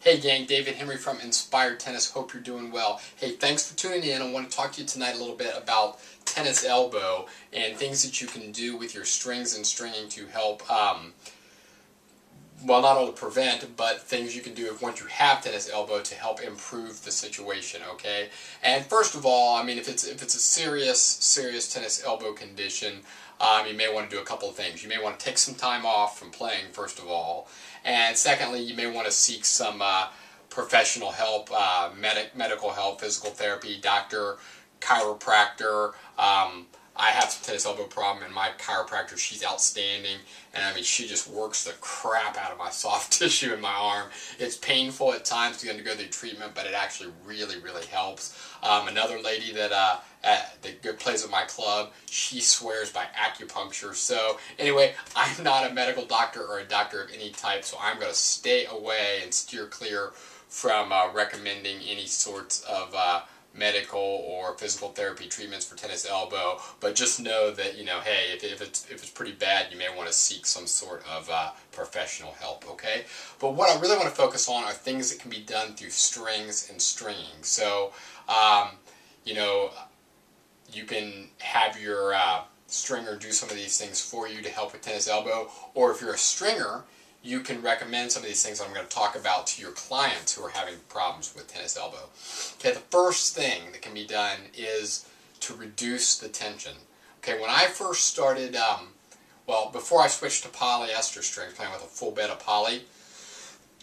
Hey gang, David Henry from Inspired Tennis. Hope you're doing well. Hey, thanks for tuning in. I want to talk to you tonight a little bit about tennis elbow and things that you can do with your strings and stringing to help, well, not only prevent, but things you can do once you have tennis elbow to help improve the situation, okay? And first of all, I mean, if it's a serious tennis elbow condition, you may want to do a couple of things. You may want to take some time off from playing, first of all. And secondly, you may want to seek some professional help, medical help, physical therapy, doctor, chiropractor. I have some tennis elbow problem, and my chiropractor, she's outstanding, and I mean, she just works the crap out of my soft tissue in my arm. It's painful at times to undergo the treatment, but it actually really helps. Another lady that plays at my club, she swears by acupuncture. So anyway, I'm not a medical doctor or a doctor of any type, so I'm going to stay away and steer clear from recommending any sorts of medical or physical therapy treatments for tennis elbow, but just know that, you know, hey, if it's pretty bad, you may want to seek some sort of professional help, okay? But what I really want to focus on are things that can be done through strings and stringing. So, you know, you can have your stringer do some of these things for you to help with tennis elbow, or if you're a stringer, you can recommend some of these things I'm going to talk about to your clients who are having problems with tennis elbow. Okay, the first thing that can be done is to reduce the tension. Okay, when I first started, well, before I switched to polyester strings, playing with a full bed of poly,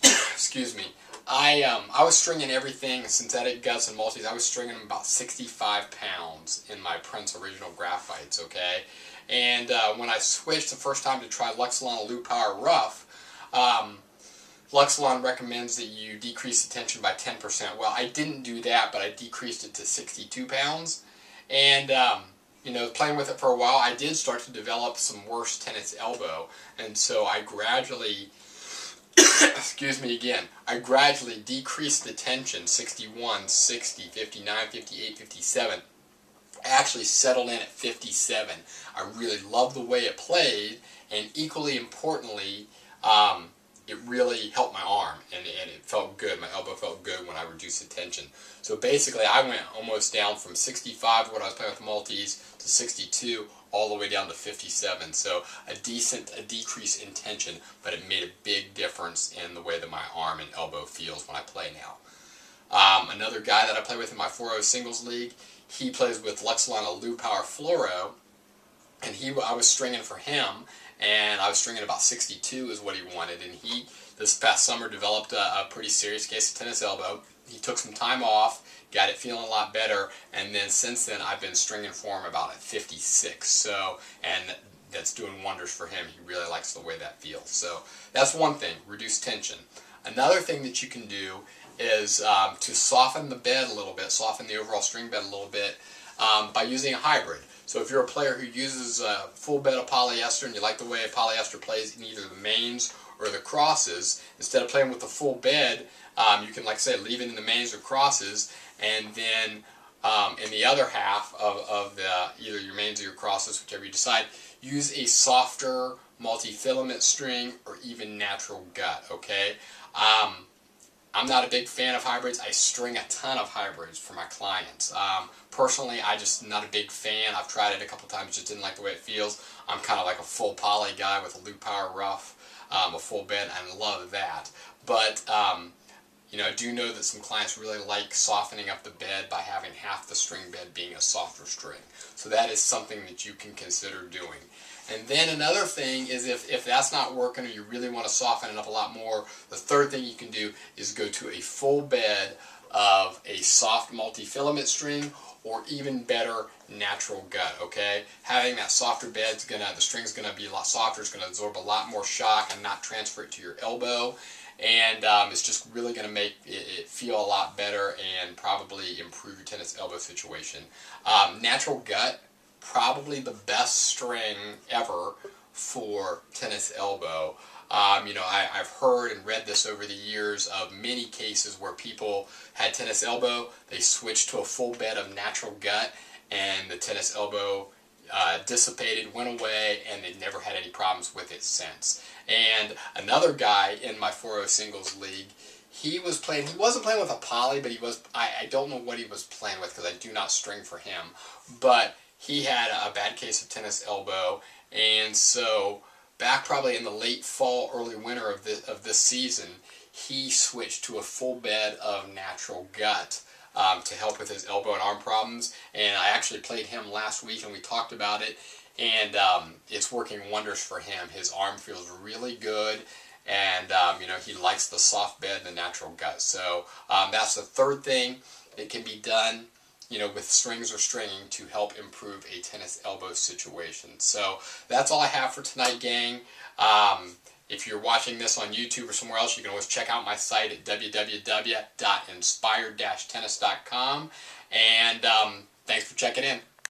excuse me, I was stringing everything, synthetic guts and multis. I was stringing them about 65 pounds in my Prince original graphites, okay? And when I switched the first time to try Luxilon Loop Power Rough, Luxilon recommends that you decrease the tension by 10%. Well, I didn't do that, but I decreased it to 62 pounds. And, you know, playing with it for a while, I did start to develop some worse tennis elbow. And so I gradually, excuse me again, I gradually decreased the tension, 61, 60, 59, 58, 57. I actually settled in at 57. I really loved the way it played, and equally importantly, it really helped my arm, and it felt good. My elbow felt good when I reduced the tension. So basically, I went almost down from 65, what I was playing with multis, to 62, all the way down to 57. So a decrease in tension, but it made a big difference in the way that my arm and elbow feels when I play now. Another guy that I play with in my 4-0 singles league, he plays with Luxilon Loop Power Fluoro, and I was stringing for him, and I was stringing about 62 is what he wanted, and he, this past summer, developed a pretty serious case of tennis elbow. He took some time off, got it feeling a lot better, and then since then I've been stringing for him about at 56, so, and that's doing wonders for him. He really likes the way that feels. So that's one thing, reduce tension. Another thing that you can do is to soften the bed a little bit, soften the overall string bed a little bit, by using a hybrid. So if you're a player who uses a full bed of polyester and you like the way a polyester plays in either the mains or the crosses, instead of playing with the full bed, you can, like I said, leave it in the mains or crosses, and then in the other half of either your mains or your crosses, whichever you decide, use a softer multi-filament string or even natural gut, okay? I'm not a big fan of hybrids. I string a ton of hybrids for my clients. Personally, I just not a big fan. I've tried it a couple times, just didn't like the way it feels. I'm kind of like a full poly guy with a Loop Power Rough, a full bed, and love that. But, you know, I do know that some clients really like softening up the bed by having half the string bed being a softer string. So that is something that you can consider doing. And then another thing is if that's not working or you really want to soften it up a lot more, the third thing you can do is go to a full bed of a soft multi-filament string, or even better, natural gut, okay? Having that softer bed's the string's gonna be a lot softer, it's gonna absorb a lot more shock and not transfer it to your elbow, and it's just really gonna make it feel a lot better and probably improve your tennis elbow situation. Natural gut, probably the best string ever for tennis elbow. You know, I've heard and read this over the years of many cases where people had tennis elbow, they switched to a full bed of natural gut, and the tennis elbow dissipated, went away, and they've never had any problems with it since. And another guy in my 4-0 singles league, he wasn't playing with a poly, but I don't know what he was playing with because I do not string for him. But he had a bad case of tennis elbow, and so back probably in the late fall, early winter of this season, he switched to a full bed of natural gut to help with his elbow and arm problems. And I actually played him last week, and we talked about it, and it's working wonders for him. His arm feels really good. And, you know, he likes the soft bed and the natural gut. So that's the third thing that can be done, you know, with strings or stringing to help improve a tennis elbow situation. So that's all I have for tonight, gang. If you're watching this on YouTube or somewhere else, you can always check out my site at www.inspired-tennis.com. And thanks for checking in.